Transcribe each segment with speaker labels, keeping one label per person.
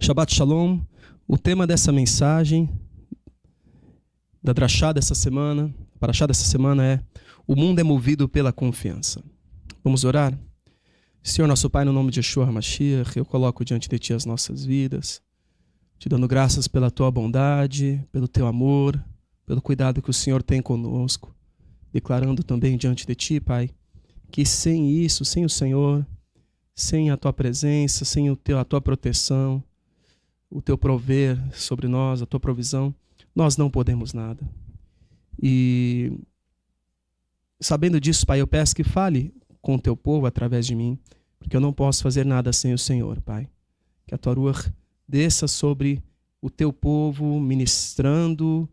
Speaker 1: Shabbat Shalom. O tema dessa mensagem, da Drashá dessa semana, Parashá dessa semana é: o mundo é movido pela confiança. Vamos orar? Senhor nosso Pai, no nome de Yeshua HaMashiach, eu coloco diante de Ti as nossas vidas, te dando graças pela Tua bondade, pelo Teu amor, pelo cuidado que o Senhor tem conosco, declarando também diante de Ti, Pai, que sem isso, sem o Senhor, sem a Tua presença, sem a Tua proteção, o Teu prover sobre nós, a Tua provisão, nós não podemos nada. E sabendo disso, Pai, eu peço que fale com o Teu povo através de mim, porque eu não posso fazer nada sem o Senhor, Pai. Que a Tua Ruach desça sobre o Teu povo, ministrando,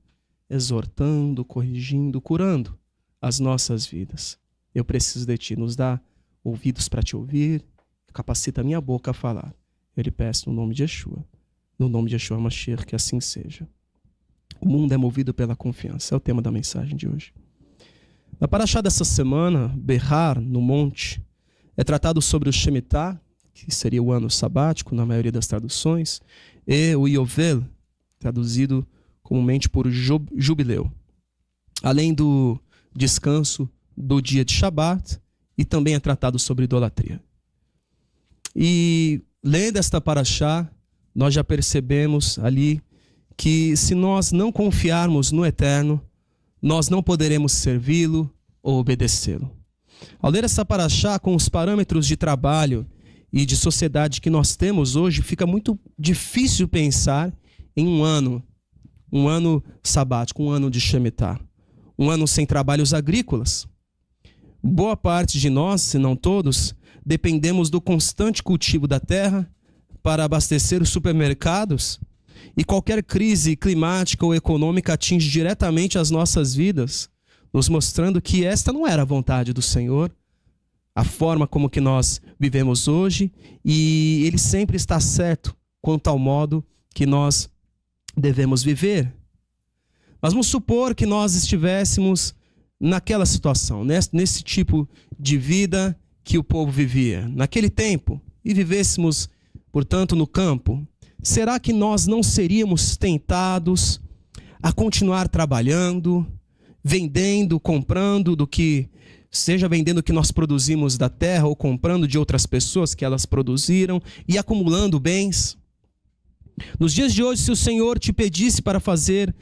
Speaker 1: exortando, corrigindo, curando as nossas vidas. Eu preciso de Ti, nos dá ouvidos para Te ouvir, capacita a minha boca a falar. Eu lhe peço no nome de Yeshua, no nome de Yeshua HaMashiach, que assim seja. O mundo é movido pela confiança, é o tema da mensagem de hoje. Na Parashá dessa semana, Berrar, no monte, é tratado sobre o Shemitah, que seria o ano sabático, na maioria das traduções, e o Yovel, traduzido comumente por jubileu, além do descanso do dia de Shabat, e também é tratado sobre idolatria. E lendo esta Parashá, nós já percebemos ali que se nós não confiarmos no Eterno, nós não poderemos servi-lo ou obedecê-lo. Ao ler essa Parashá com os parâmetros de trabalho e de sociedade que nós temos hoje, fica muito difícil pensar em um ano sabático, um ano de Shemitah, um ano sem trabalhos agrícolas. Boa parte de nós, se não todos, dependemos do constante cultivo da terra para abastecer os supermercados, e qualquer crise climática ou econômica atinge diretamente as nossas vidas, nos mostrando que esta não era a vontade do Senhor, a forma como que nós vivemos hoje, e Ele sempre está certo quanto ao modo que nós devemos viver. Mas vamos supor que nós estivéssemos naquela situação, nesse tipo de vida que o povo vivia naquele tempo, e vivêssemos, portanto, no campo. Será que nós não seríamos tentados a continuar trabalhando, vendendo, comprando seja vendendo o que nós produzimos da terra ou comprando de outras pessoas que elas produziram e acumulando bens? Nos dias de hoje, se o Senhor te pedisse para fazer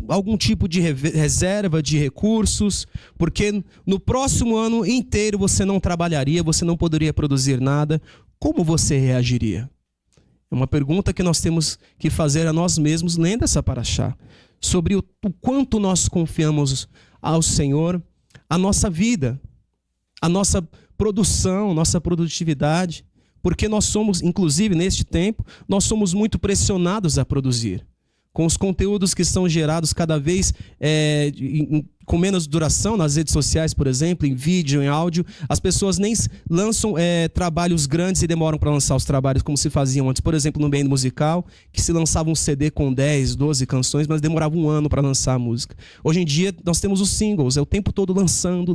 Speaker 1: algum tipo de reserva de recursos, porque no próximo ano inteiro você não trabalharia, você não poderia produzir nada, como você reagiria? É uma pergunta que nós temos que fazer a nós mesmos lendo essa Parashá, sobre o quanto nós confiamos ao Senhor, a nossa vida, a nossa produção, nossa produtividade, porque nós somos, inclusive neste tempo, nós somos muito pressionados a produzir. Com os conteúdos que são gerados cada vez com menos duração nas redes sociais, por exemplo, em vídeo, em áudio, as pessoas nem lançam trabalhos grandes e demoram para lançar os trabalhos como se faziam antes. Por exemplo, no meio musical, que se lançava um CD com 10, 12 canções, mas demorava um ano para lançar a música. Hoje em dia, nós temos os singles, é o tempo todo lançando,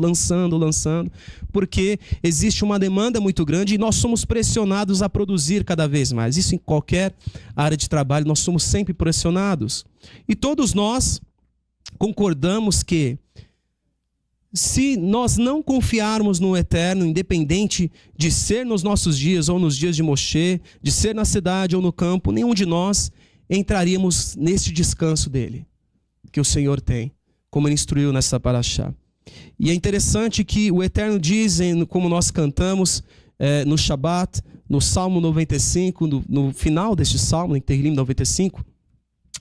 Speaker 1: porque existe uma demanda muito grande e nós somos pressionados a produzir cada vez mais. Isso em qualquer área de trabalho, nós somos sempre pressionados. E todos nós concordamos que se nós não confiarmos no Eterno, independente de ser nos nossos dias ou nos dias de Moshe, de ser na cidade ou no campo, nenhum de nós entraríamos neste descanso dele, que o Senhor tem, como ele instruiu nessa Parashá. E é interessante que o Eterno diz, como nós cantamos no Shabat, no Salmo 95, no final deste Salmo, em Tehillim 95,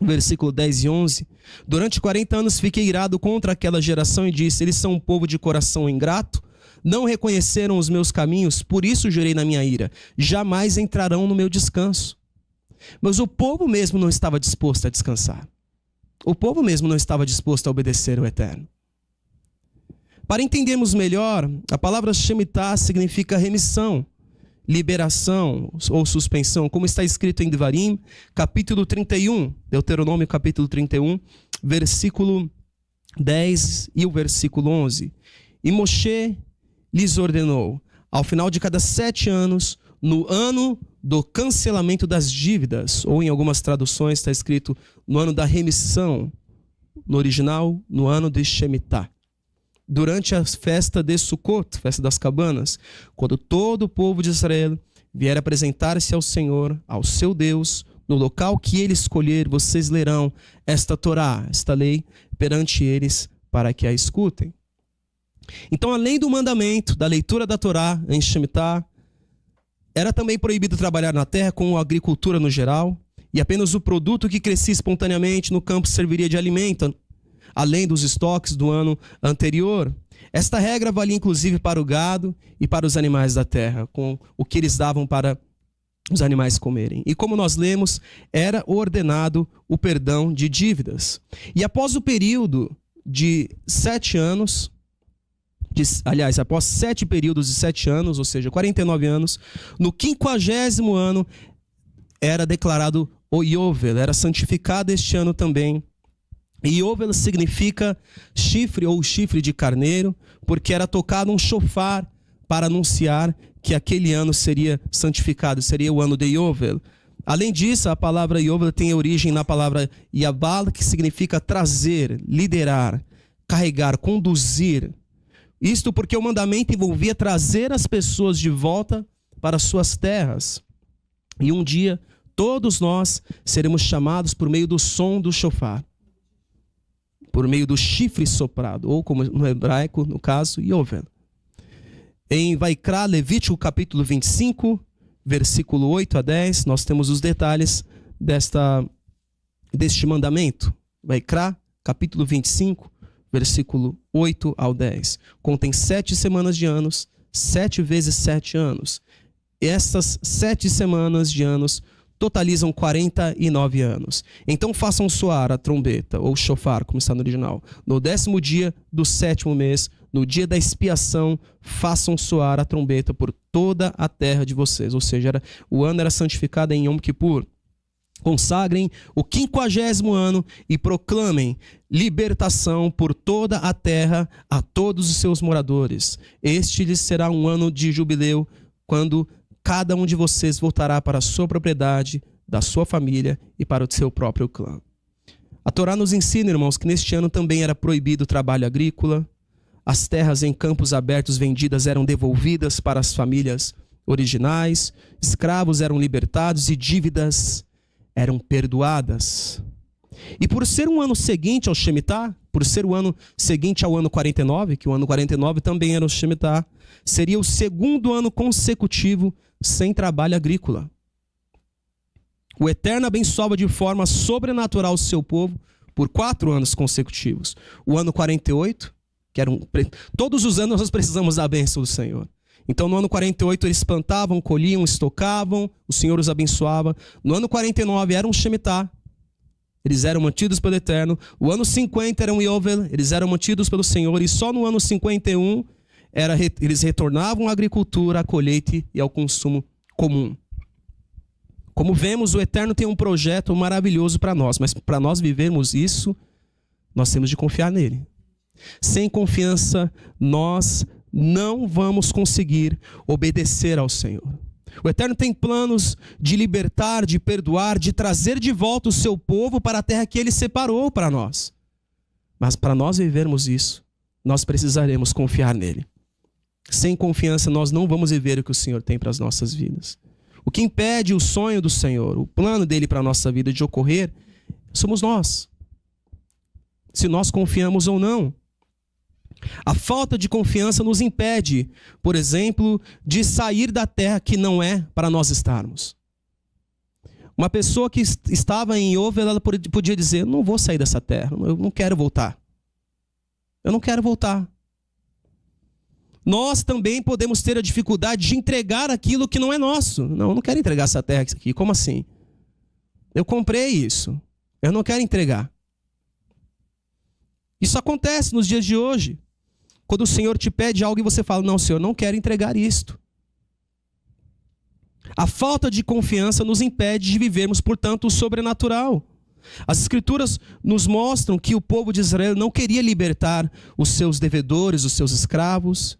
Speaker 1: versículo 10 e 11, durante 40 anos fiquei irado contra aquela geração e disse: eles são um povo de coração ingrato, não reconheceram os meus caminhos, por isso jurei na minha ira, jamais entrarão no meu descanso. Mas o povo mesmo não estava disposto a descansar. O povo mesmo não estava disposto a obedecer ao Eterno. Para entendermos melhor, a palavra Shemitah significa remissão, liberação ou suspensão, como está escrito em Devarim, capítulo 31, Deuteronômio capítulo 31, versículo 10 e o versículo 11. E Moshe lhes ordenou, ao final de cada 7 anos, no ano do cancelamento das dívidas, ou em algumas traduções está escrito no ano da remissão, no original, no ano de Shemitah. Durante a festa de Sukkot, festa das cabanas, quando todo o povo de Israel vier apresentar-se ao Senhor, ao seu Deus, no local que ele escolher, vocês lerão esta Torá, esta lei, perante eles, para que a escutem. Então, além do mandamento da leitura da Torá em Shemitah, era também proibido trabalhar na terra com a agricultura no geral, e apenas o produto que crescia espontaneamente no campo serviria de alimento, além dos estoques do ano anterior. Esta regra valia inclusive para o gado e para os animais da terra, com o que eles davam para os animais comerem. E como nós lemos, era ordenado o perdão de dívidas. E após o período de 7 anos, após 7 períodos de 7 anos, ou seja, 49 anos, no 50º ano era declarado o Yovel, era santificado este ano também. E Yovel significa chifre ou chifre de carneiro, porque era tocado um shofar para anunciar que aquele ano seria santificado, seria o ano de Yovel. Além disso, a palavra Yovel tem origem na palavra Yabal, que significa trazer, liderar, carregar, conduzir. Isto porque o mandamento envolvia trazer as pessoas de volta para suas terras. E um dia, todos nós seremos chamados por meio do som do shofar, por meio do chifre soprado, ou como no hebraico, no caso, Yovel. Em Vaikra, Levítico capítulo 25, versículo 8 a 10, nós temos os detalhes deste mandamento. Vaikra, capítulo 25, versículo 8 ao 10. Contém 7 semanas de anos, 7 vezes 7 anos. Estas 7 semanas de anos totalizam 49 anos. Então façam soar a trombeta, ou shofar, como está no original. No 10º dia do 7º mês, no dia da expiação, façam soar a trombeta por toda a terra de vocês. Ou seja, o ano era santificado em Yom Kippur. Consagrem o 50º ano e proclamem libertação por toda a terra a todos os seus moradores. Este lhes será um ano de jubileu, quando cada um de vocês voltará para a sua propriedade, da sua família e para o seu próprio clã. A Torá nos ensina, irmãos, que neste ano também era proibido o trabalho agrícola. As terras em campos abertos vendidas eram devolvidas para as famílias originais. Escravos eram libertados e dívidas eram perdoadas. E por ser um ano seguinte ao Shemitah, por ser o ano seguinte ao ano 49, que o ano 49 também era o Shemitah, seria o segundo ano consecutivo sem trabalho agrícola. O Eterno abençoava de forma sobrenatural o seu povo por 4 anos consecutivos. O ano 48, todos os anos nós precisamos da bênção do Senhor. Então no ano 48 eles plantavam, colhiam, estocavam, o Senhor os abençoava. No ano 49 era um Shemitah, eles eram mantidos pelo Eterno. O ano 50 era um Yovel, eles eram mantidos pelo Senhor. E só no ano 51 eles retornavam à agricultura, à colheita e ao consumo comum. Como vemos, o Eterno tem um projeto maravilhoso para nós, mas para nós vivermos isso, nós temos de confiar nele. Sem confiança, nós não vamos conseguir obedecer ao Senhor. O Eterno tem planos de libertar, de perdoar, de trazer de volta o seu povo para a terra que ele separou para nós. Mas para nós vivermos isso, nós precisaremos confiar nele. Sem confiança, nós não vamos viver o que o Senhor tem para as nossas vidas. O que impede o sonho do Senhor, o plano dele para a nossa vida de ocorrer, somos nós. Se nós confiamos ou não. A falta de confiança nos impede, por exemplo, de sair da terra que não é para nós estarmos. Uma pessoa que estava em Yovel, ela podia dizer, não vou sair dessa terra, eu não quero voltar. Eu não quero voltar. Nós também podemos ter a dificuldade de entregar aquilo que não é nosso. Não, eu não quero entregar essa terra aqui. Como assim? Eu comprei isso. Eu não quero entregar. Isso acontece nos dias de hoje. Quando o Senhor te pede algo e você fala, não, Senhor, não quero entregar isto. A falta de confiança nos impede de vivermos, portanto, o sobrenatural. As Escrituras nos mostram que o povo de Israel não queria libertar os seus devedores, os seus escravos.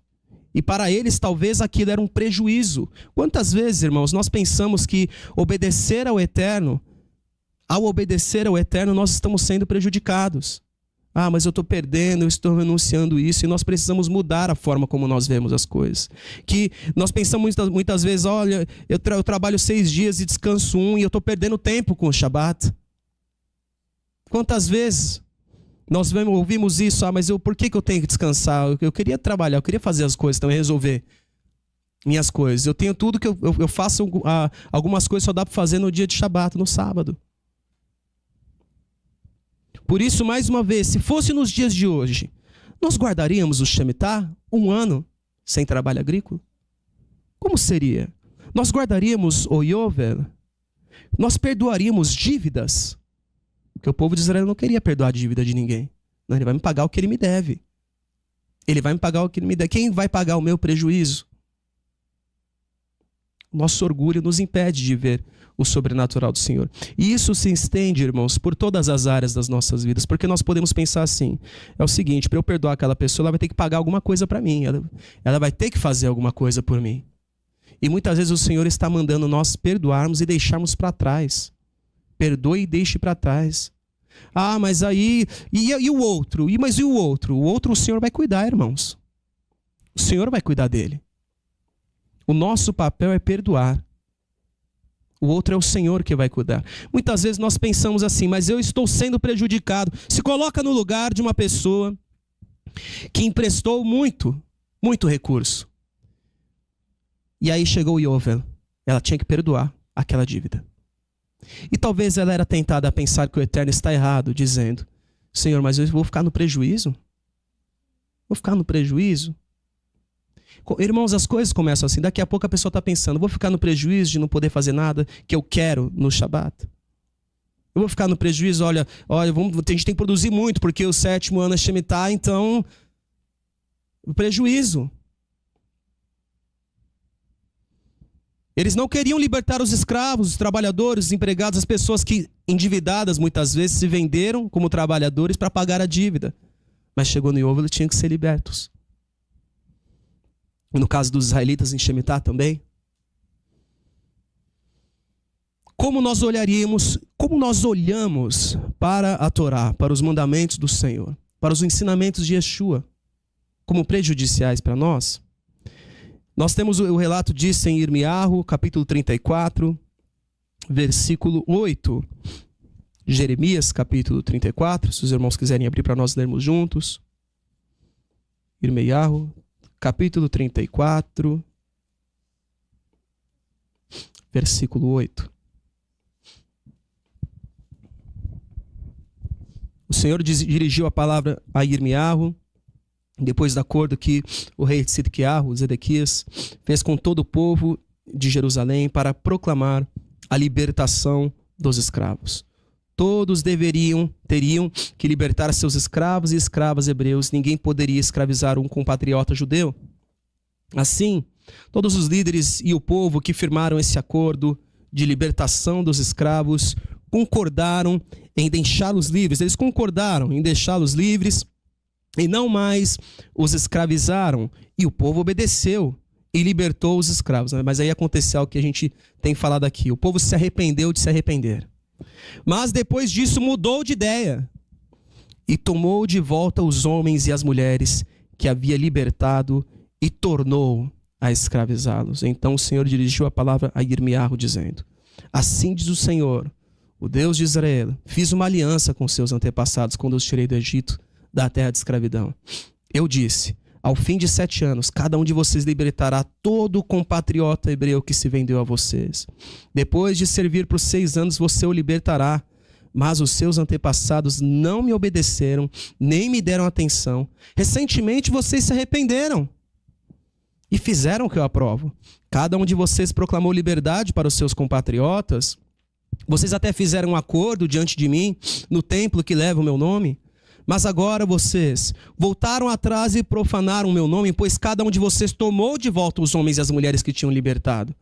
Speaker 1: E para eles, talvez aquilo era um prejuízo. Quantas vezes, irmãos, nós pensamos que obedecer ao Eterno, ao obedecer ao Eterno, nós estamos sendo prejudicados. Ah, mas eu estou perdendo, eu estou renunciando isso, e nós precisamos mudar a forma como nós vemos as coisas. Que nós pensamos muitas vezes, olha, eu trabalho 6 dias e descanso 1, e eu estou perdendo tempo com o Shabat. Quantas vezes nós ouvimos isso, mas por que eu tenho que descansar? Eu queria trabalhar, eu queria fazer as coisas, também resolver minhas coisas. Eu tenho tudo que eu faço, algumas coisas só dá para fazer no dia de Shabat, no sábado. Por isso, mais uma vez, se fosse nos dias de hoje, nós guardaríamos o Shemitah 1 ano sem trabalho agrícola? Como seria? Nós guardaríamos o Yovel? Nós perdoaríamos dívidas? Porque o povo de Israel não queria perdoar a dívida de ninguém. Não, ele vai me pagar o que ele me deve. Ele vai me pagar o que ele me deve. Quem vai pagar o meu prejuízo? Nosso orgulho nos impede de ver o sobrenatural do Senhor. E isso se estende, irmãos, por todas as áreas das nossas vidas. Porque nós podemos pensar assim, é o seguinte, para eu perdoar aquela pessoa, ela vai ter que pagar alguma coisa para mim. Ela vai ter que fazer alguma coisa por mim. E muitas vezes o Senhor está mandando nós perdoarmos e deixarmos para trás. Perdoe e deixe para trás. Ah, mas aí... E o outro? Mas e o outro? O outro o Senhor vai cuidar, irmãos. O Senhor vai cuidar dele. O nosso papel é perdoar. O outro é o Senhor que vai cuidar. Muitas vezes nós pensamos assim, mas eu estou sendo prejudicado. Se coloca no lugar de uma pessoa que emprestou muito recurso. E aí chegou o Yovel. Ela tinha que perdoar aquela dívida. E talvez ela era tentada a pensar que o Eterno está errado, dizendo, Senhor, mas eu vou ficar no prejuízo? Vou ficar no prejuízo? Irmãos, as coisas começam assim. Daqui a pouco a pessoa está pensando, vou ficar no prejuízo de não poder fazer nada que eu quero no Shabat? Eu vou ficar no prejuízo, olha, a gente tem que produzir muito, porque o 7º ano é Shemitah, então, prejuízo. Eles não queriam libertar os escravos, os trabalhadores, os empregados, as pessoas que, endividadas muitas vezes, se venderam como trabalhadores para pagar a dívida. Mas chegou no Yovel, eles tinham que ser libertos. No caso dos israelitas em Shemitah também. Como nós olhamos para a Torá, para os mandamentos do Senhor, para os ensinamentos de Yeshua, como prejudiciais para nós? Nós temos o relato disso em Irmiarro, capítulo 34, versículo 8. Jeremias, capítulo 34, se os irmãos quiserem abrir para nós lermos juntos. Irmiarro, capítulo 34, versículo 8. O Senhor dirigiu a palavra a Irmiarro, depois do acordo que o rei Zedequias, fez com todo o povo de Jerusalém para proclamar a libertação dos escravos. Todos teriam que libertar seus escravos e escravas hebreus. Ninguém poderia escravizar um compatriota judeu. Assim, todos os líderes e o povo que firmaram esse acordo de libertação dos escravos concordaram em deixá-los livres. Eles concordaram em deixá-los livres e não mais os escravizaram. E o povo obedeceu e libertou os escravos. Mas aí aconteceu o que a gente tem falado aqui. O povo se arrependeu de se arrepender. Mas depois disso mudou de ideia e tomou de volta os homens e as mulheres que havia libertado e tornou a escravizá-los. Então o Senhor dirigiu a palavra a Irmiarro, dizendo: assim diz o Senhor, o Deus de Israel, fiz uma aliança com seus antepassados quando os tirei do Egito, da terra de escravidão. Eu disse, ao fim de 7 anos, cada um de vocês libertará todo o compatriota hebreu que se vendeu a vocês. Depois de servir por 6 anos, você o libertará. Mas os seus antepassados não me obedeceram, nem me deram atenção. Recentemente vocês se arrependeram e fizeram o que eu aprovo. Cada um de vocês proclamou liberdade para os seus compatriotas. Vocês até fizeram um acordo diante de mim, no templo que leva o meu nome. Mas agora vocês voltaram atrás e profanaram o meu nome, pois cada um de vocês tomou de volta os homens e as mulheres que tinham libertado.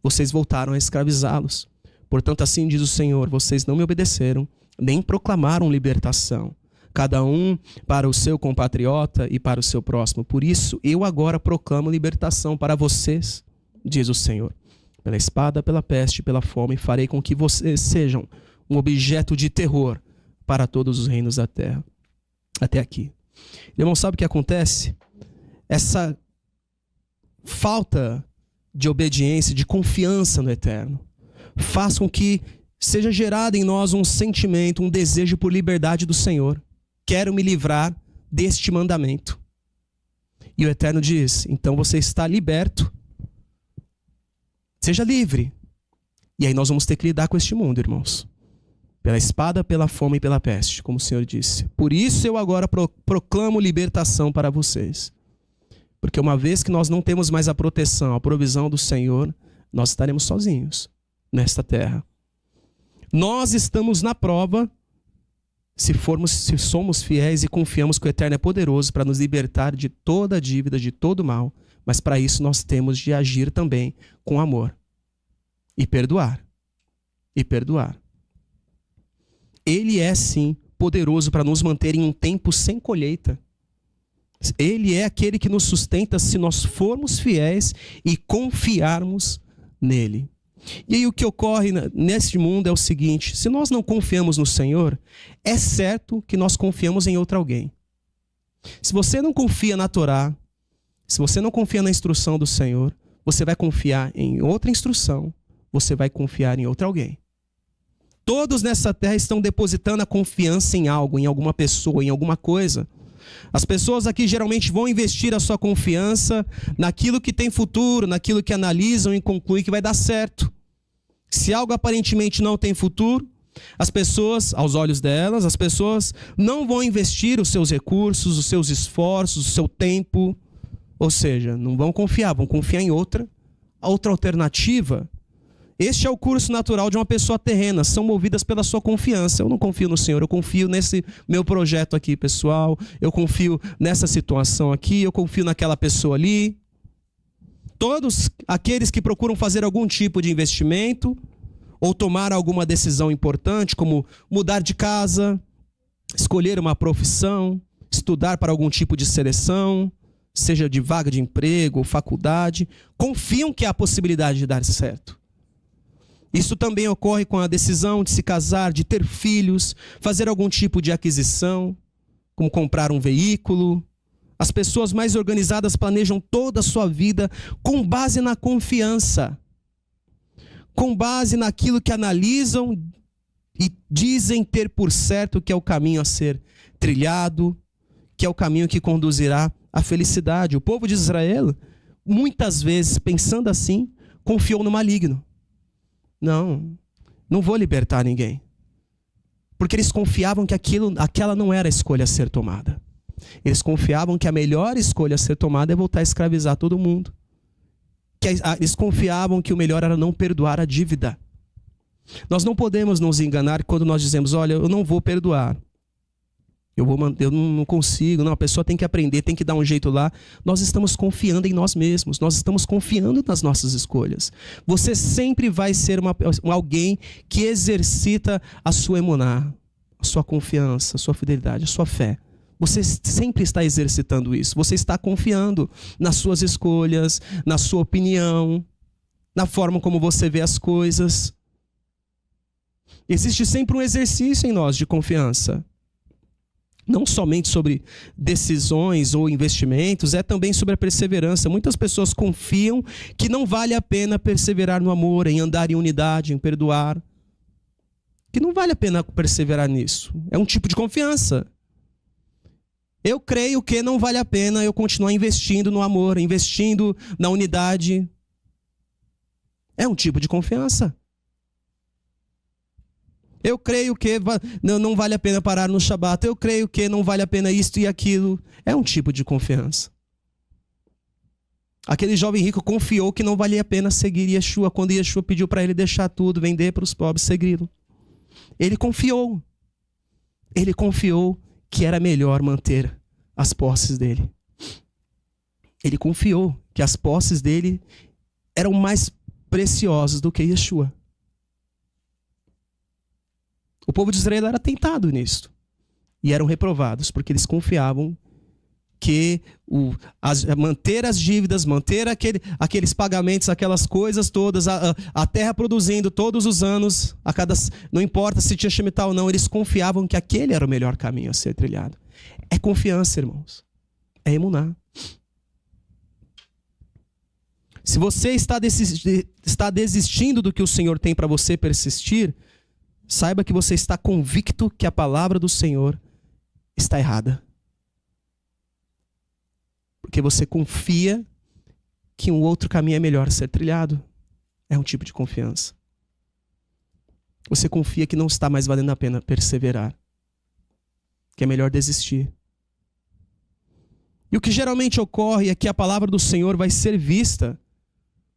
Speaker 1: Vocês voltaram a escravizá-los. Portanto, assim diz o Senhor, vocês não me obedeceram, nem proclamaram libertação. cada um para o seu compatriota e para o seu próximo. Por isso, eu agora proclamo libertação para vocês, diz o Senhor. Pela espada, pela peste, pela fome, farei com que vocês sejam um objeto de terror para todos os reinos da terra. Até aqui. Irmão, sabe o que acontece? Essa falta de obediência, de confiança no eterno, faz com que seja gerado em nós um sentimento, um desejo por liberdade do Senhor. Quero me livrar deste mandamento. E o eterno diz, então você está liberto. Seja livre. E aí nós vamos ter que lidar com este mundo, irmãos. Pela espada, pela fome e pela peste, como o Senhor disse. Por isso eu agora proclamo libertação para vocês. Porque uma vez que nós não temos mais a proteção, a provisão do Senhor, nós estaremos sozinhos nesta terra. Nós estamos na prova se somos fiéis e confiamos que o Eterno é poderoso para nos libertar de toda a dívida, de todo o mal. Mas para isso nós temos de agir também com amor. E perdoar. E perdoar. Ele é sim poderoso para nos manter em um tempo sem colheita. Ele é aquele que nos sustenta se nós formos fiéis e confiarmos nele. E aí o que ocorre neste mundo é o seguinte, se nós não confiamos no Senhor, é certo que nós confiamos em outro alguém. Se você não confia na Torá, se você não confia na instrução do Senhor, você vai confiar em outra instrução, você vai confiar em outro alguém. Todos nessa terra estão depositando a confiança em algo, em alguma pessoa, em alguma coisa. As pessoas aqui geralmente vão investir a sua confiança naquilo que tem futuro, naquilo que analisam e concluem que vai dar certo. Se algo aparentemente não tem futuro, as pessoas, aos olhos delas, as pessoas não vão investir os seus recursos, os seus esforços, o seu tempo. Ou seja, não vão confiar em outra alternativa. Este é o curso natural de uma pessoa terrena, são movidas pela sua confiança. Eu não confio no Senhor, eu confio nesse meu projeto aqui, pessoal. Eu confio nessa situação aqui, eu confio naquela pessoa ali. Todos aqueles que procuram fazer algum tipo de investimento ou tomar alguma decisão importante, como mudar de casa, escolher uma profissão, estudar para algum tipo de seleção, seja de vaga de emprego ou faculdade, confiam que há a possibilidade de dar certo. Isso também ocorre com a decisão de se casar, de ter filhos, fazer algum tipo de aquisição, como comprar um veículo. As pessoas mais organizadas planejam toda a sua vida com base na confiança, com base naquilo que analisam e dizem ter por certo que é o caminho a ser trilhado, que é o caminho que conduzirá à felicidade. O povo de Israel, muitas vezes, pensando assim, confiou no maligno. Não vou libertar ninguém. Porque eles confiavam que aquela não era a escolha a ser tomada. Eles confiavam que a melhor escolha a ser tomada é voltar a escravizar todo mundo. Eles confiavam que o melhor era não perdoar a dívida. Nós não podemos nos enganar quando nós dizemos, olha, eu não vou perdoar. Eu não consigo, não, a pessoa tem que aprender, tem que dar um jeito lá. Nós estamos confiando em nós mesmos, nós estamos confiando nas nossas escolhas. Você sempre vai ser alguém que exercita a sua emuná, a sua confiança, a sua fidelidade, a sua fé. Você sempre está exercitando isso, você está confiando nas suas escolhas, na sua opinião, na forma como você vê as coisas. Existe sempre um exercício em nós de confiança. Não somente sobre decisões ou investimentos, é também sobre a perseverança. Muitas pessoas confiam que não vale a pena perseverar no amor, em andar em unidade, em perdoar. Que não vale a pena perseverar nisso. É um tipo de confiança. Eu creio que não vale a pena eu continuar investindo no amor, investindo na unidade. É um tipo de confiança. Eu creio que não vale a pena parar no Shabat. Eu creio que não vale a pena isto e aquilo. É um tipo de confiança. Aquele jovem rico confiou que não valia a pena seguir Yeshua quando Yeshua pediu para ele deixar tudo, vender para os pobres, segui-lo. Ele confiou. Ele confiou que era melhor manter as posses dele. Ele confiou que as posses dele eram mais preciosas do que Yeshua. O povo de Israel era tentado nisso. e eram reprovados, porque eles confiavam que manter as dívidas, manter aqueles pagamentos, aquelas coisas todas, a terra produzindo todos os anos, não importa se tinha Shemitah ou não, eles confiavam que aquele era o melhor caminho a ser trilhado. É confiança, irmãos. É emuná. Se você está desistindo do que o Senhor tem para você persistir, saiba que você está convicto que a palavra do Senhor está errada. Porque você confia que um outro caminho é melhor a ser trilhado. É um tipo de confiança. Você confia que não está mais valendo a pena perseverar. Que é melhor desistir. E o que geralmente ocorre é que a palavra do Senhor vai ser vista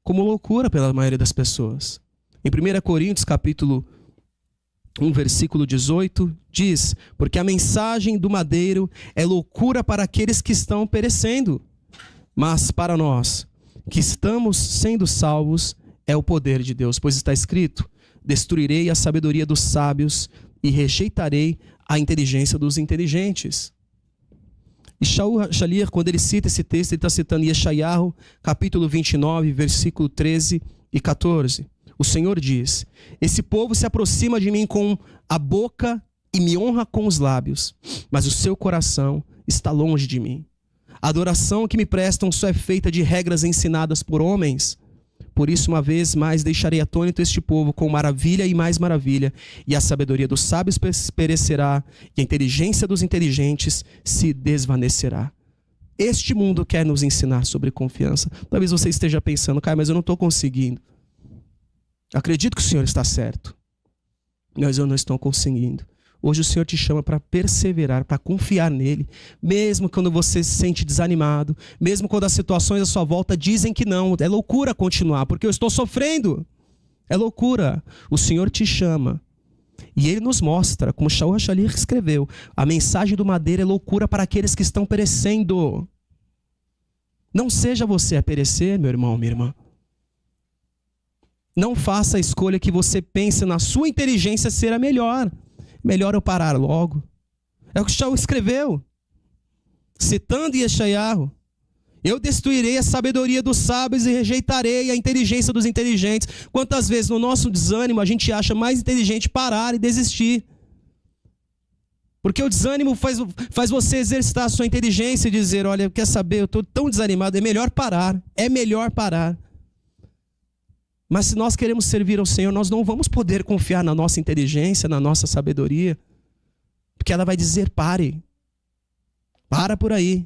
Speaker 1: como loucura pela maioria das pessoas. Em 1 Coríntios, capítulo 1, versículo 18, diz: porque a mensagem do madeiro é loucura para aqueles que estão perecendo, mas para nós, que estamos sendo salvos, é o poder de Deus. Pois está escrito: destruirei a sabedoria dos sábios e rejeitarei a inteligência dos inteligentes. E Shaul Shaliach, quando ele cita esse texto, ele está citando Yeshayahu, capítulo 29, versículo 13 e 14. O Senhor diz: esse povo se aproxima de mim com a boca e me honra com os lábios, mas o seu coração está longe de mim. A adoração que me prestam só é feita de regras ensinadas por homens. Por isso, uma vez mais, deixarei atônito este povo com maravilha e mais maravilha, e a sabedoria dos sábios perecerá, e a inteligência dos inteligentes se desvanecerá. Este mundo quer nos ensinar sobre confiança. Talvez você esteja pensando: Caio, mas eu não estou conseguindo. Acredito que o Senhor está certo, mas eu não estou conseguindo. Hoje o Senhor te chama para perseverar, para confiar nele, mesmo quando você se sente desanimado, mesmo quando as situações à sua volta dizem que não. É loucura continuar, porque eu estou sofrendo. É loucura. O Senhor te chama. E ele nos mostra, como Shaul Shaliach escreveu: a mensagem do madeiro é loucura para aqueles que estão perecendo. Não seja você a perecer, meu irmão, minha irmã. Não faça a escolha que você pense na sua inteligência ser a melhor. Melhor eu parar logo. É o que Shaul escreveu, citando Yeshayahu: eu destruirei a sabedoria dos sábios e rejeitarei a inteligência dos inteligentes. Quantas vezes no nosso desânimo a gente acha mais inteligente parar e desistir? Porque o desânimo faz você exercitar a sua inteligência e dizer: olha, quer saber, eu estou tão desanimado, é melhor parar. É melhor parar. Mas se nós queremos servir ao Senhor, nós não vamos poder confiar na nossa inteligência, na nossa sabedoria. Porque ela vai dizer: pare. Para por aí.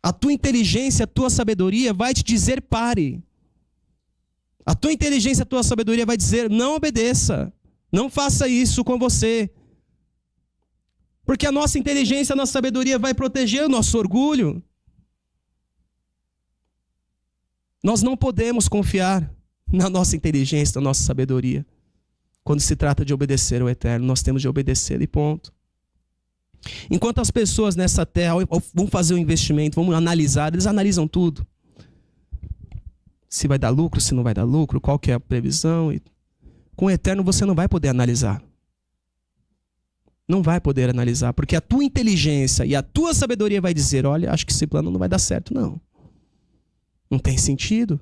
Speaker 1: A tua inteligência, a tua sabedoria vai te dizer: pare. A tua inteligência, a tua sabedoria vai dizer: não obedeça. Não faça isso com você. Porque a nossa inteligência, a nossa sabedoria vai proteger o nosso orgulho. Nós não podemos confiar na nossa inteligência, na nossa sabedoria. Quando se trata de obedecer ao Eterno, nós temos de obedecer e ponto. Enquanto as pessoas nessa terra vão fazer um investimento, vão analisar, eles analisam tudo. Se vai dar lucro, se não vai dar lucro, qual que é a previsão. Com o Eterno você não vai poder analisar. Não vai poder analisar, porque a tua inteligência e a tua sabedoria vai dizer: olha, acho que esse plano não vai dar certo, não. Não tem sentido.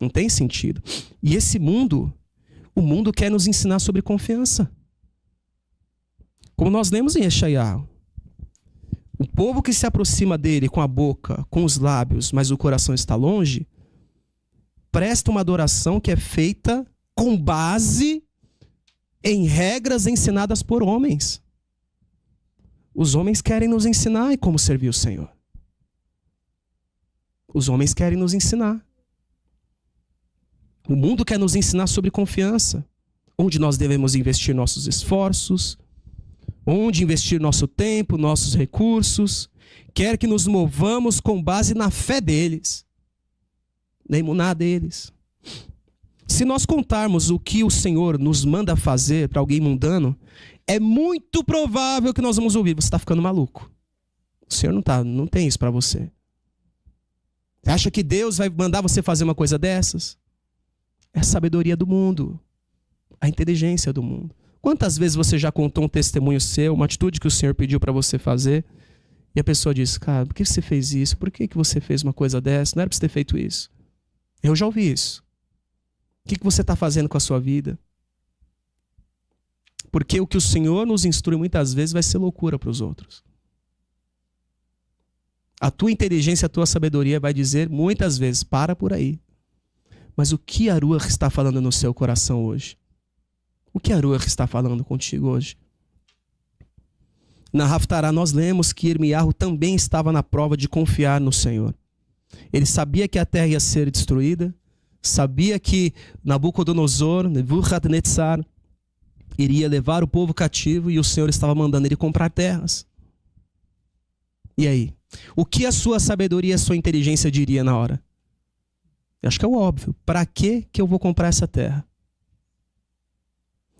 Speaker 1: Não tem sentido. E esse mundo, o mundo quer nos ensinar sobre confiança. Como nós lemos em Yeshayahu: o povo que se aproxima dele com a boca, com os lábios, mas o coração está longe, presta uma adoração que é feita com base em regras ensinadas por homens. Os homens querem nos ensinar em como servir o Senhor. Os homens querem nos ensinar. O mundo quer nos ensinar sobre confiança. Onde nós devemos investir nossos esforços. Onde investir nosso tempo, nossos recursos. Quer que nos movamos com base na fé deles. Na emuná deles. Se nós contarmos o que o Senhor nos manda fazer para alguém mundano, é muito provável que nós vamos ouvir: você está ficando maluco. O Senhor não tem isso para você. Você acha que Deus vai mandar você fazer uma coisa dessas? É a sabedoria do mundo. A inteligência do mundo. Quantas vezes você já contou um testemunho seu, uma atitude que o Senhor pediu para você fazer, e a pessoa disse, cara, por que você fez isso? Por que você fez uma coisa dessa? Não era para você ter feito isso. Eu já ouvi isso. O que você está fazendo com a sua vida? Porque o que o Senhor nos instrui muitas vezes vai ser loucura para os outros. A tua inteligência, a tua sabedoria vai dizer muitas vezes, para por aí. Mas o que a Ruach está falando no seu coração hoje? O que a Ruach está falando contigo hoje? Na Haftará nós lemos que Irmiarro também estava na prova de confiar no Senhor. Ele sabia que a terra ia ser destruída, sabia que Nabucodonosor, Nebuchadnezzar, iria levar o povo cativo e o Senhor estava mandando ele comprar terras. E aí? O que a sua sabedoria e a sua inteligência diria na hora? Eu acho que é o óbvio. Para que eu vou comprar essa terra?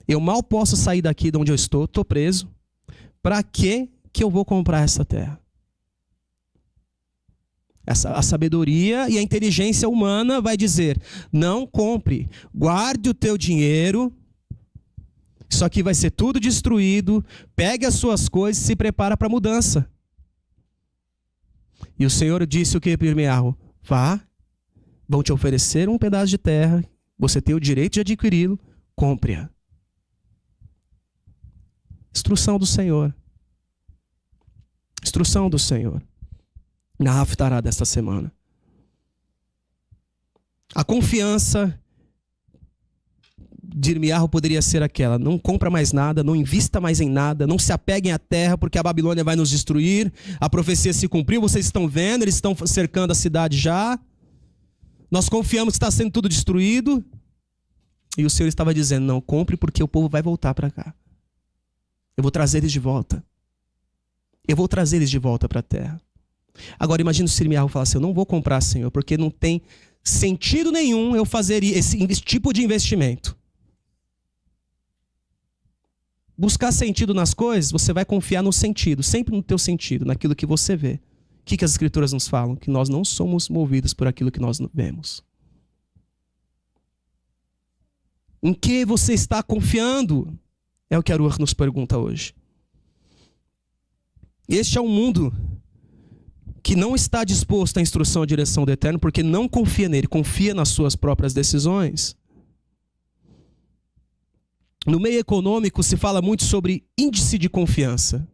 Speaker 1: Eu mal posso sair daqui de onde eu estou preso. Para que eu vou comprar essa terra? A sabedoria e a inteligência humana vai dizer, não compre, guarde o teu dinheiro, isso aqui vai ser tudo destruído, pegue as suas coisas e se prepara para a mudança. E o Senhor disse o que para Irmiarro? Vá, vão te oferecer um pedaço de terra, você tem o direito de adquiri-lo, compre-a. Instrução do Senhor. Instrução do Senhor. Na Haftará desta semana. A confiança de Irmiarro poderia ser aquela: não compra mais nada, não invista mais em nada, não se apeguem à terra porque a Babilônia vai nos destruir, a profecia se cumpriu, vocês estão vendo, eles estão cercando a cidade já, nós confiamos que está sendo tudo destruído. E o Senhor estava dizendo, não, compre porque o povo vai voltar para cá. Eu vou trazer eles de volta. Eu vou trazer eles de volta para a terra. Agora imagina se Irmiarro falasse, eu não vou comprar, Senhor, porque não tem sentido nenhum eu fazer esse tipo de investimento. Buscar sentido nas coisas, você vai confiar no sentido, sempre no teu sentido, naquilo que você vê. O que as Escrituras nos falam? Que nós não somos movidos por aquilo que nós vemos. Em que você está confiando? É o que a Ruach nos pergunta hoje. Este é um mundo que não está disposto à instrução e direção do Eterno, porque não confia nele, confia nas suas próprias decisões. No meio econômico se fala muito sobre índice de confiança.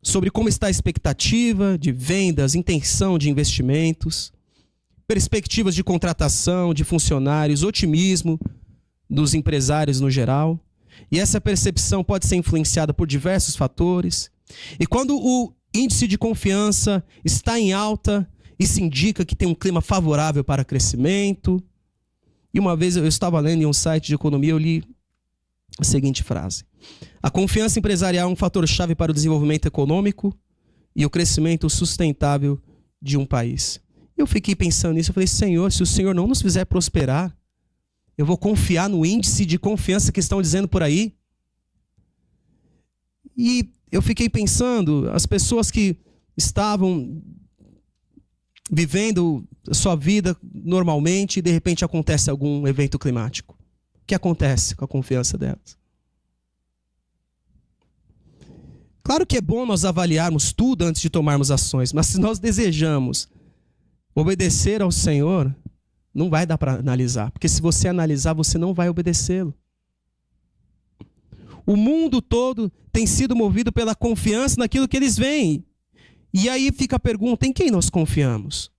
Speaker 1: Sobre como está a expectativa de vendas, intenção de investimentos, perspectivas de contratação de funcionários, otimismo dos empresários no geral. E essa percepção pode ser influenciada por diversos fatores. E quando o índice de confiança está em alta, isso indica que tem um clima favorável para crescimento. E uma vez eu estava lendo em um site de economia, eu li a seguinte frase: a confiança empresarial é um fator-chave para o desenvolvimento econômico e o crescimento sustentável de um país. Eu fiquei pensando nisso, eu falei, Senhor, se o Senhor não nos fizer prosperar, eu vou confiar no índice de confiança que estão dizendo por aí? E eu fiquei pensando, as pessoas que estavam vivendo a sua vida normalmente e de repente acontece algum evento climático. O que acontece com a confiança delas? Claro que é bom nós avaliarmos tudo antes de tomarmos ações, mas se nós desejamos obedecer ao Senhor, não vai dar para analisar, porque se você analisar, você não vai obedecê-lo. O mundo todo tem sido movido pela confiança naquilo que eles veem. E aí fica a pergunta, em quem nós confiamos?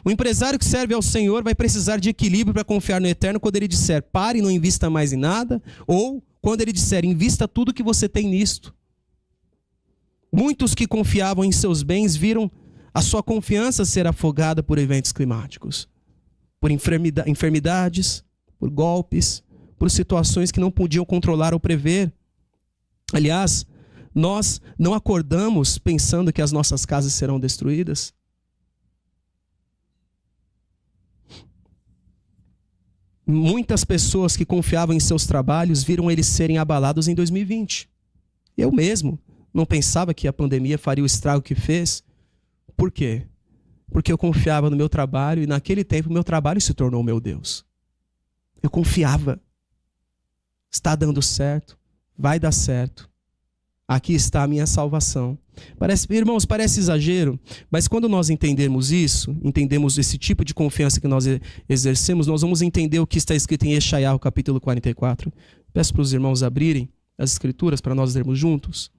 Speaker 1: O empresário que serve ao Senhor vai precisar de equilíbrio para confiar no Eterno quando ele disser, pare e não invista mais em nada, ou quando ele disser, invista tudo que você tem nisto. Muitos que confiavam em seus bens viram a sua confiança ser afogada por eventos climáticos, por enfermidades, por golpes, por situações que não podiam controlar ou prever. Aliás, nós não acordamos pensando que as nossas casas serão destruídas. Muitas pessoas que confiavam em seus trabalhos viram eles serem abalados em 2020. Eu mesmo não pensava que a pandemia faria o estrago que fez. Por quê? Porque eu confiava no meu trabalho e naquele tempo meu trabalho se tornou meu Deus. Eu confiava. está dando certo, vai dar certo. Aqui está a minha salvação. Irmãos, parece exagero, mas quando nós entendemos isso, entendemos esse tipo de confiança que nós exercemos, nós vamos entender o que está escrito em Yeshayahu, capítulo 44. Peço para os irmãos abrirem as escrituras para nós lermos juntos.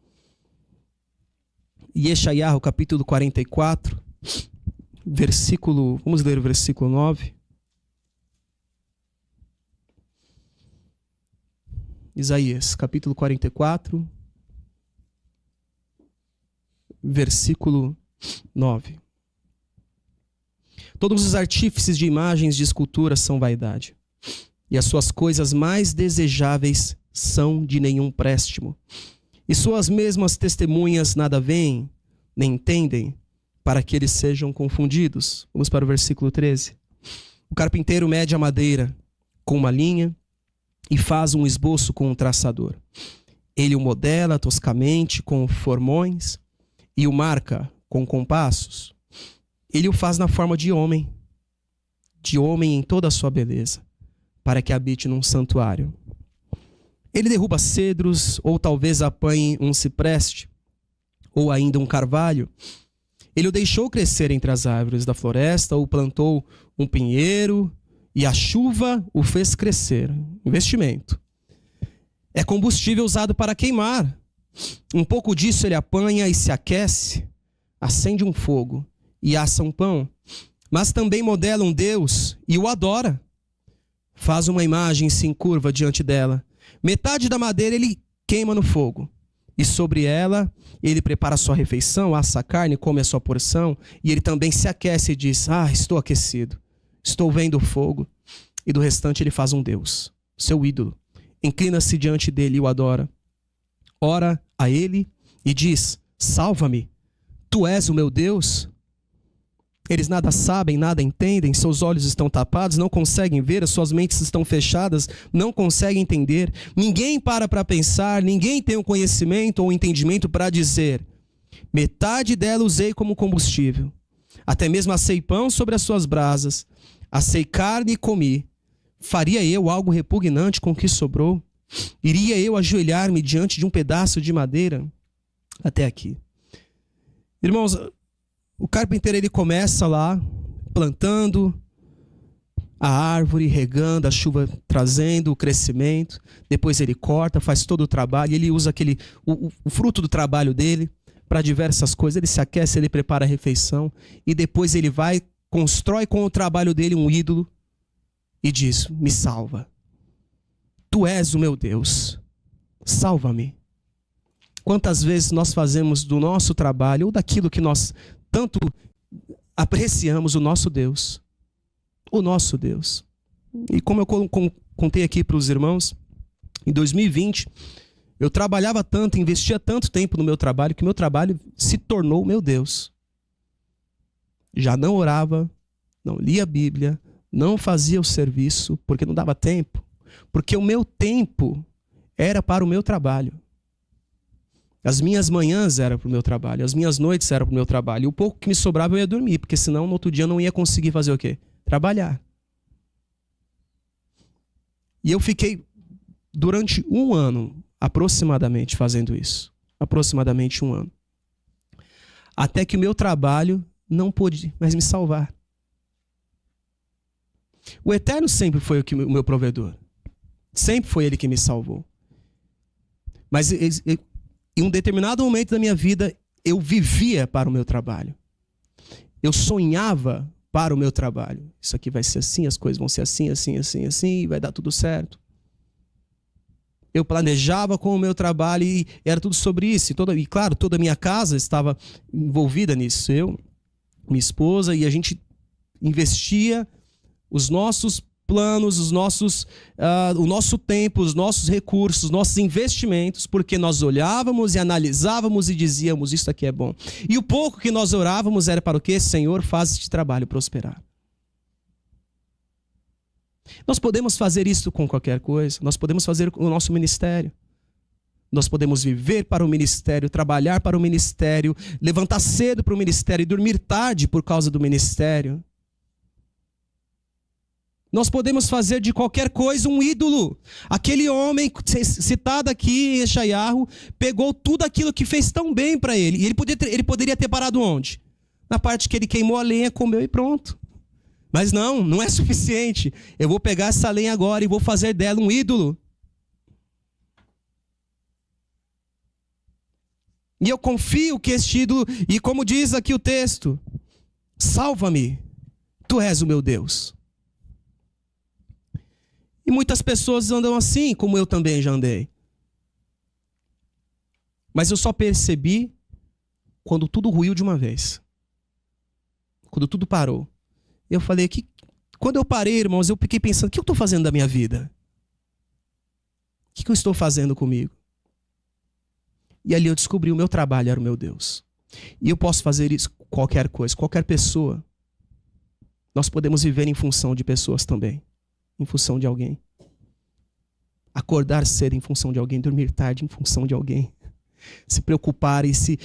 Speaker 1: Yeshayahu, capítulo 44, vamos ler o versículo 9. Isaías, capítulo 44, versículo 9. Todos os artífices de imagens de escultura são vaidade, e as suas coisas mais desejáveis são de nenhum préstimo. E suas mesmas testemunhas nada veem, nem entendem, para que eles sejam confundidos. Vamos para o versículo 13. O carpinteiro mede a madeira com uma linha e faz um esboço com um traçador. Ele o modela toscamente com formões e o marca com compassos. Ele o faz na forma de homem em toda a sua beleza, para que habite num santuário. Ele derruba cedros, ou talvez apanhe um cipreste, ou ainda um carvalho. Ele o deixou crescer entre as árvores da floresta, ou plantou um pinheiro, e a chuva o fez crescer. Investimento. É combustível usado para queimar. Um pouco disso ele apanha e se aquece, acende um fogo e assa um pão. Mas também modela um Deus e o adora. Faz uma imagem e se encurva diante dela. Metade da madeira ele queima no fogo. E sobre ela ele prepara a sua refeição, assa a carne, come a sua porção. E ele também se aquece e diz: estou aquecido, estou vendo o fogo. E do restante ele faz um Deus, seu ídolo. Inclina-se diante dele e o adora. Ora a ele e diz: salva-me, tu és o meu Deus. Eles nada sabem, nada entendem, seus olhos estão tapados, não conseguem ver, as suas mentes estão fechadas, não conseguem entender. Ninguém para pensar, ninguém tem o conhecimento ou o entendimento para dizer: metade dela usei como combustível. Até mesmo assei pão sobre as suas brasas, assei carne e comi. Faria eu algo repugnante com o que sobrou? Iria eu ajoelhar-me diante de um pedaço de madeira? Até aqui. Irmãos, o carpinteiro ele começa lá, plantando a árvore, regando, a chuva trazendo o crescimento. Depois ele corta, faz todo o trabalho. Ele usa o fruto do trabalho dele para diversas coisas. Ele se aquece, ele prepara a refeição. E depois ele vai, constrói com o trabalho dele um ídolo e diz: me salva. Tu és o meu Deus. Salva-me. Quantas vezes nós fazemos do nosso trabalho ou daquilo que nós tanto apreciamos o nosso Deus. O nosso Deus. E como eu contei aqui para os irmãos, em 2020, eu trabalhava tanto, investia tanto tempo no meu trabalho, que meu trabalho se tornou meu Deus. Já não orava, não lia a Bíblia, não fazia o serviço, porque não dava tempo. Porque o meu tempo era para o meu trabalho. As minhas manhãs eram para o meu trabalho, as minhas noites eram para o meu trabalho. E o pouco que me sobrava eu ia dormir, porque senão no outro dia eu não ia conseguir fazer o quê? Trabalhar. E eu fiquei durante um ano, aproximadamente, fazendo isso. Aproximadamente um ano. Até que o meu trabalho não pôde mais me salvar. O Eterno sempre foi o meu provedor. Sempre foi Ele que me salvou. Mas em um determinado momento da minha vida, eu vivia para o meu trabalho. Eu sonhava para o meu trabalho. Isso aqui vai ser assim, as coisas vão ser assim, assim, assim, assim, e vai dar tudo certo. Eu planejava com o meu trabalho e era tudo sobre isso. E claro, toda a minha casa estava envolvida nisso. Eu, minha esposa, e a gente investia os nossos planos, o nosso tempo, os nossos recursos, os nossos investimentos, porque nós olhávamos e analisávamos e dizíamos: isso aqui é bom. E o pouco que nós orávamos era para o quê? Senhor, faz este trabalho prosperar. Nós podemos fazer isso com qualquer coisa. Nós podemos fazer com o nosso ministério. Nós podemos viver para o ministério, trabalhar para o ministério, levantar cedo para o ministério e dormir tarde por causa do ministério. Nós podemos fazer de qualquer coisa um ídolo. Aquele homem citado aqui em Yeshayahu pegou tudo aquilo que fez tão bem para ele. E ele poderia ter parado onde? Na parte que ele queimou a lenha, comeu e pronto. Mas não é suficiente. Eu vou pegar essa lenha agora e vou fazer dela um ídolo. E eu confio que este ídolo, e como diz aqui o texto, salva-me, tu és o meu Deus. E muitas pessoas andam assim, como eu também já andei. Mas eu só percebi quando tudo ruiu de uma vez. Quando tudo parou. Eu falei que quando eu parei, irmãos, eu fiquei pensando, o que eu estou fazendo da minha vida? O que eu estou fazendo comigo? E ali eu descobri o meu trabalho era o meu Deus. E eu posso fazer isso com qualquer coisa, qualquer pessoa. Nós podemos viver em função de pessoas também. Em função de alguém. Acordar cedo em função de alguém, dormir tarde em função de alguém. Se preocupar e se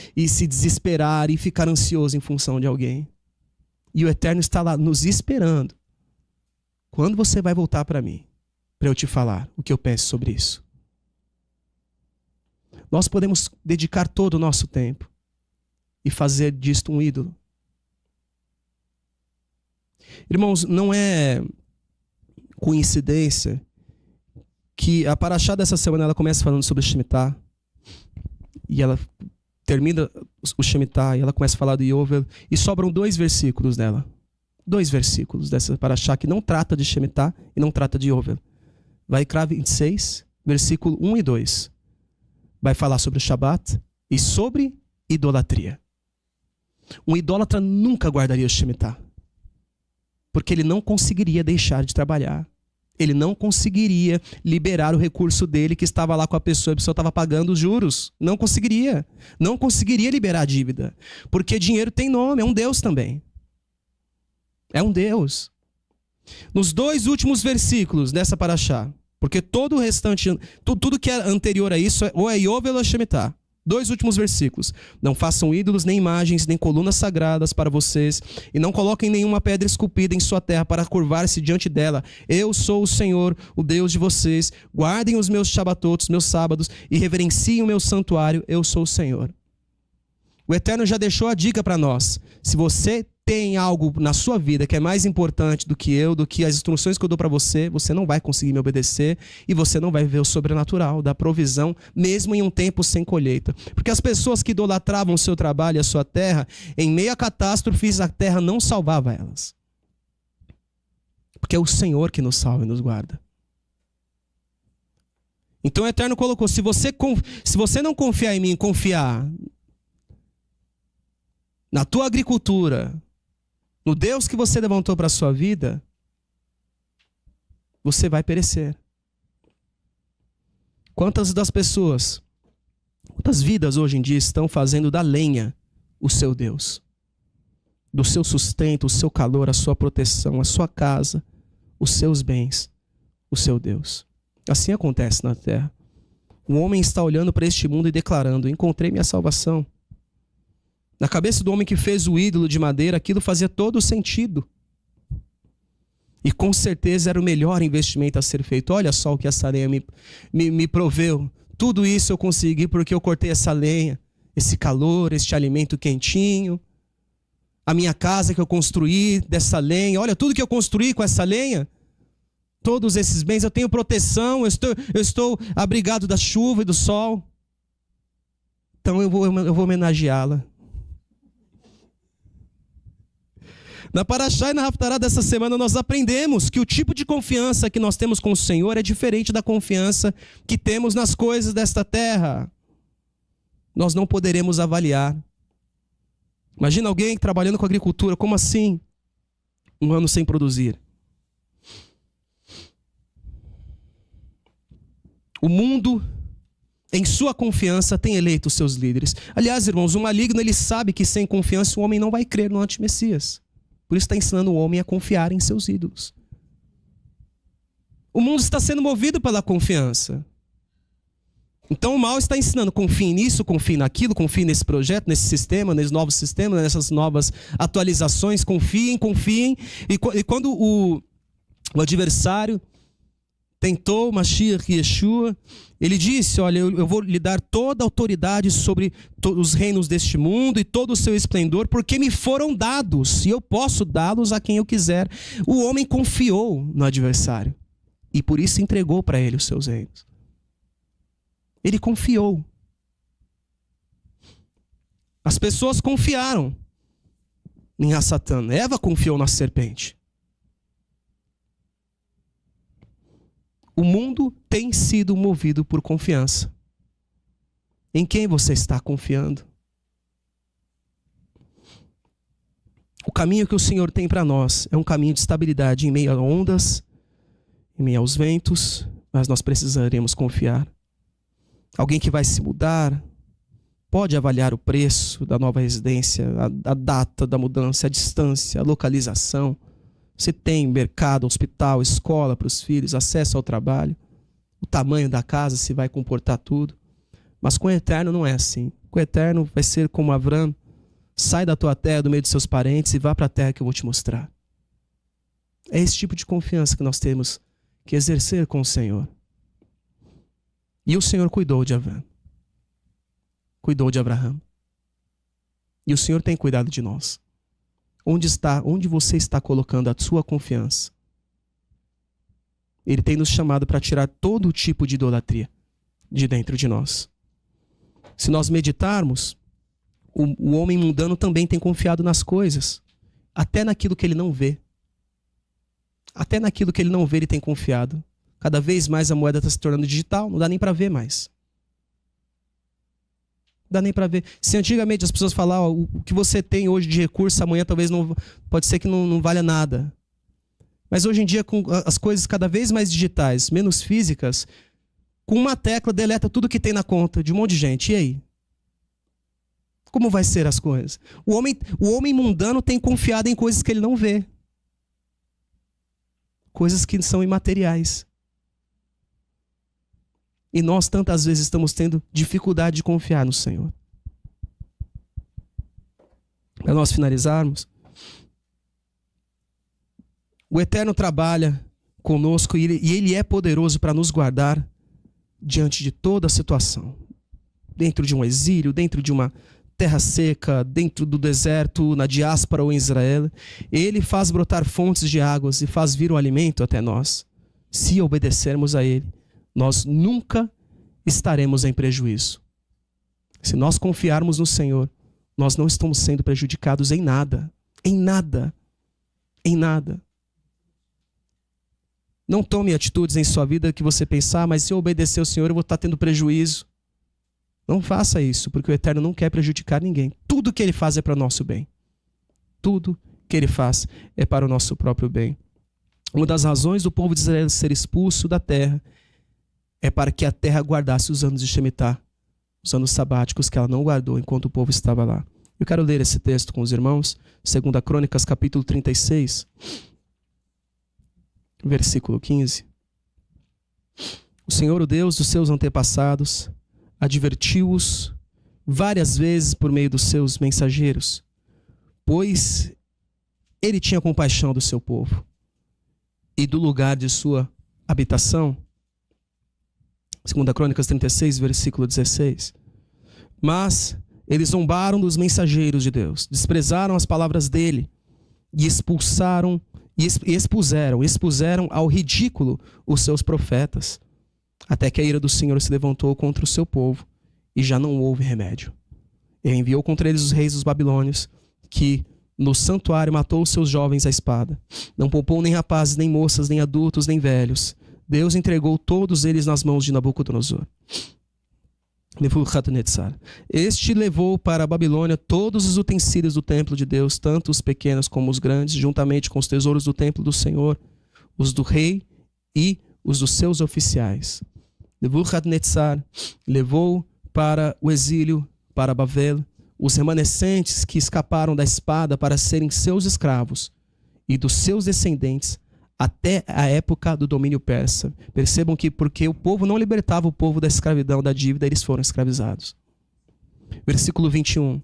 Speaker 1: desesperar e ficar ansioso em função de alguém. E o Eterno está lá nos esperando. Quando você vai voltar para mim? Para eu te falar o que eu penso sobre isso. Nós podemos dedicar todo o nosso tempo e fazer disto um ídolo. Irmãos, não é coincidência que a paraxá dessa semana ela começa falando sobre Shemitah e ela termina o Shemitah e ela começa a falar do Yovel e sobram 2 versículos dela. 2 versículos dessa paraxá que não trata de Shemitah e não trata de Yovel. Vaikra 26, versículo 1 e 2. Vai falar sobre o Shabat e sobre idolatria. Um idólatra nunca guardaria o Shemitah. Porque ele não conseguiria deixar de trabalhar. Ele não conseguiria liberar o recurso dele que estava lá com a pessoa estava pagando os juros. Não conseguiria. Não conseguiria liberar a dívida. Porque dinheiro tem nome, é um Deus também. É um Deus. Nos 2 últimos versículos dessa paraxá, porque todo o restante, tudo que é anterior a isso, ou é Yovel ou é Shemitah. 2 últimos versículos. Não façam ídolos, nem imagens, nem colunas sagradas para vocês, e não coloquem nenhuma pedra esculpida em sua terra para curvar-se diante dela. Eu sou o Senhor, o Deus de vocês. Guardem os meus Shabatotos, meus sábados, e reverenciem o meu santuário. Eu sou o Senhor. O Eterno já deixou a dica para nós. Se você tem algo na sua vida que é mais importante do que eu, do que as instruções que eu dou para você, você não vai conseguir me obedecer e você não vai ver o sobrenatural da provisão, mesmo em um tempo sem colheita. Porque as pessoas que idolatravam o seu trabalho e a sua terra, em meio a catástrofes, a terra não salvava elas. Porque é o Senhor que nos salva e nos guarda. Então o Eterno colocou, se você não confiar em mim, confiar na tua agricultura, no Deus que você levantou para a sua vida, você vai perecer. Quantas vidas hoje em dia estão fazendo da lenha o seu Deus? Do seu sustento, o seu calor, a sua proteção, a sua casa, os seus bens, o seu Deus. Assim acontece na terra. O homem está olhando para este mundo e declarando, encontrei minha salvação. Na cabeça do homem que fez o ídolo de madeira, aquilo fazia todo sentido. E com certeza era o melhor investimento a ser feito. Olha só o que essa lenha me proveu. Tudo isso eu consegui porque eu cortei essa lenha, esse calor, este alimento quentinho. A minha casa que eu construí dessa lenha. Olha tudo que eu construí com essa lenha. Todos esses bens, eu tenho proteção, eu estou abrigado da chuva e do sol. Então eu vou homenageá-la. Na Paraxá e na Haftará dessa semana nós aprendemos que o tipo de confiança que nós temos com o Senhor é diferente da confiança que temos nas coisas desta terra. Nós não poderemos avaliar. Imagina alguém trabalhando com agricultura, como assim? Um ano sem produzir. O mundo, em sua confiança, tem eleito os seus líderes. Aliás, irmãos, o maligno ele sabe que sem confiança o homem não vai crer no antimessias. Por isso está ensinando o homem a confiar em seus ídolos. O mundo está sendo movido pela confiança. Então o mal está ensinando, confie nisso, confie naquilo, confie nesse projeto, nesse sistema, nesses novos sistemas, nessas novas atualizações, confiem. E quando O adversário tentou Mashiach e Yeshua. Ele disse, olha, eu vou lhe dar toda a autoridade sobre os reinos deste mundo e todo o seu esplendor, porque me foram dados, e eu posso dá-los a quem eu quiser. O homem confiou no adversário, e por isso entregou para ele os seus reinos. Ele confiou. As pessoas confiaram em Satã. Eva confiou na serpente. O mundo tem sido movido por confiança. Em quem você está confiando? O caminho que o Senhor tem para nós é um caminho de estabilidade em meio a ondas, em meio aos ventos, mas nós precisaremos confiar. Alguém que vai se mudar pode avaliar o preço da nova residência, a data da mudança, a distância, a localização. Você tem mercado, hospital, escola para os filhos, acesso ao trabalho, o tamanho da casa, se vai comportar tudo. Mas com o Eterno não é assim. Com o Eterno vai ser como Avrão: sai da tua terra, do meio dos seus parentes, e vá para a terra que eu vou te mostrar. É esse tipo de confiança que nós temos que exercer com o Senhor. E o Senhor cuidou de Avrão. Cuidou de Abraão. E o Senhor tem cuidado de nós. Onde você está colocando a sua confiança? Ele tem nos chamado para tirar todo tipo de idolatria de dentro de nós. Se nós meditarmos, o homem mundano também tem confiado nas coisas, até naquilo que ele não vê. Até naquilo que ele não vê, ele tem confiado. Cada vez mais a moeda está se tornando digital, não dá nem para ver mais. Não dá nem para ver. Se antigamente as pessoas falavam, o que você tem hoje de recurso, amanhã talvez não, pode ser que não valha nada. Mas hoje em dia, com as coisas cada vez mais digitais, menos físicas, com uma tecla deleta tudo que tem na conta de um monte de gente. E aí? Como vai ser as coisas? O homem mundano tem confiado em coisas que ele não vê. Coisas que são imateriais. E nós tantas vezes estamos tendo dificuldade de confiar no Senhor. Para nós finalizarmos, o Eterno trabalha conosco e Ele é poderoso para nos guardar diante de toda a situação. Dentro de um exílio, dentro de uma terra seca, dentro do deserto, na diáspora ou em Israel. Ele faz brotar fontes de águas e faz vir o alimento até nós. Se obedecermos a Ele, nós nunca estaremos em prejuízo. Se nós confiarmos no Senhor, nós não estamos sendo prejudicados em nada. Em nada. Em nada. Não tome atitudes em sua vida que você pensar, mas se eu obedecer ao Senhor, eu vou estar tendo prejuízo. Não faça isso, porque o Eterno não quer prejudicar ninguém. Tudo que Ele faz é para o nosso bem. Tudo que Ele faz é para o nosso próprio bem. Uma das razões do povo de Israel ser expulso da terra é para que a terra guardasse os anos de Shemitah, os anos sabáticos que ela não guardou enquanto o povo estava lá. Eu quero ler esse texto com os irmãos, 2 Crônicas, capítulo 36, versículo 15. O Senhor, o Deus dos seus antepassados, advertiu-os várias vezes por meio dos seus mensageiros, pois Ele tinha compaixão do seu povo e do lugar de sua habitação. 2 Crônicas 36, versículo 16. Mas eles zombaram dos mensageiros de Deus, desprezaram as palavras dele e expuseram ao ridículo os seus profetas, até que a ira do Senhor se levantou contra o seu povo e já não houve remédio. Ele enviou contra eles os reis dos babilônios, que no santuário matou os seus jovens à espada. Não poupou nem rapazes, nem moças, nem adultos, nem velhos. Deus entregou todos eles nas mãos de Nabucodonosor. Nebuchadnezzar. Este levou para a Babilônia todos os utensílios do templo de Deus, tanto os pequenos como os grandes, juntamente com os tesouros do templo do Senhor, os do rei e os dos seus oficiais. Nebuchadnezzar levou para o exílio, para Babel, os remanescentes que escaparam da espada para serem seus escravos e dos seus descendentes até a época do domínio persa. Percebam que porque o povo não libertava o povo da escravidão, da dívida, eles foram escravizados. Versículo 21.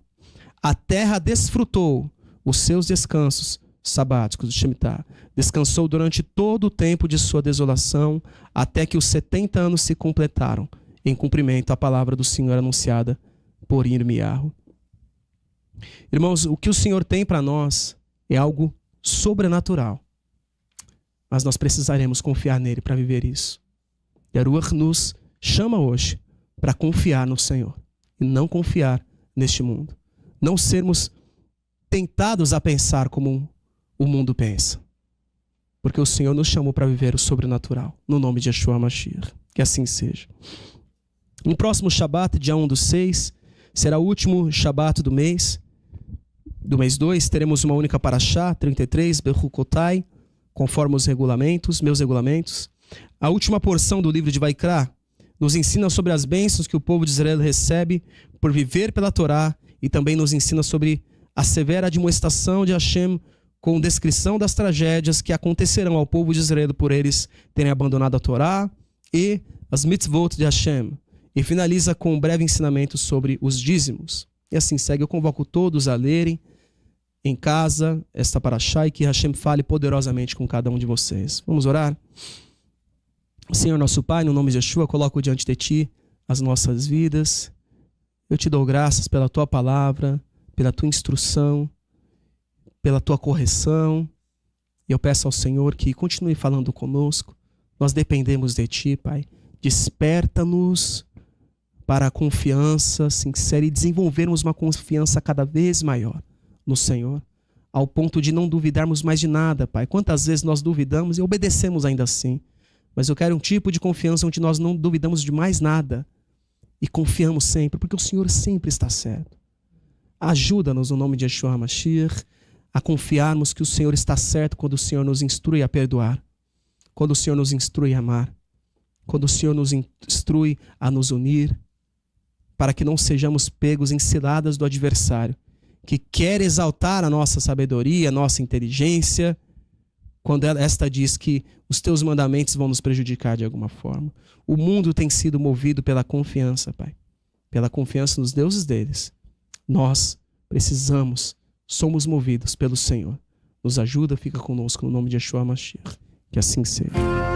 Speaker 1: A terra desfrutou os seus descansos sabáticos, do Shemitah. Descansou durante todo o tempo de sua desolação, até que os 70 anos se completaram, em cumprimento à palavra do Senhor anunciada por Irmiarro. Irmãos, o que o Senhor tem para nós é algo sobrenatural. Mas nós precisaremos confiar nele para viver isso. E a Ruach nos chama hoje para confiar no Senhor e não confiar neste mundo. Não sermos tentados a pensar como o mundo pensa. Porque o Senhor nos chamou para viver o sobrenatural. No nome de Yeshua Mashiach. Que assim seja. No próximo Shabat, dia 1/6, será o último Shabat do mês 2, teremos uma única paraxá, 33, Bechukotai, conforme os regulamentos, meus regulamentos. A última porção do livro de Vaikra nos ensina sobre as bênçãos que o povo de Israel recebe por viver pela Torá e também nos ensina sobre a severa admoestação de Hashem com descrição das tragédias que acontecerão ao povo de Israel por eles terem abandonado a Torá e as mitzvot de Hashem. E finaliza com um breve ensinamento sobre os dízimos. E assim segue, eu convoco todos a lerem em casa esta paraxá e que Hashem fale poderosamente com cada um de vocês. Vamos orar? Senhor nosso Pai, no nome de Yeshua, coloco diante de Ti as nossas vidas. Eu te dou graças pela Tua palavra, pela Tua instrução, pela Tua correção. E eu peço ao Senhor que continue falando conosco. Nós dependemos de Ti, Pai. Desperta-nos para a confiança sincera e desenvolvermos uma confiança cada vez maior no Senhor, ao ponto de não duvidarmos mais de nada, Pai. Quantas vezes nós duvidamos e obedecemos ainda assim. Mas eu quero um tipo de confiança onde nós não duvidamos de mais nada e confiamos sempre, porque o Senhor sempre está certo. Ajuda-nos no nome de Yeshua Mashiach a confiarmos que o Senhor está certo quando o Senhor nos instrui a perdoar, quando o Senhor nos instrui a amar, quando o Senhor nos instrui a nos unir, para que não sejamos pegos em ciladas do adversário, que quer exaltar a nossa sabedoria, a nossa inteligência, quando esta diz que os teus mandamentos vão nos prejudicar de alguma forma. O mundo tem sido movido pela confiança, Pai, pela confiança nos deuses deles. Nós precisamos, somos movidos pelo Senhor. Nos ajuda, fica conosco no nome de Yeshua Mashiach. Que assim seja.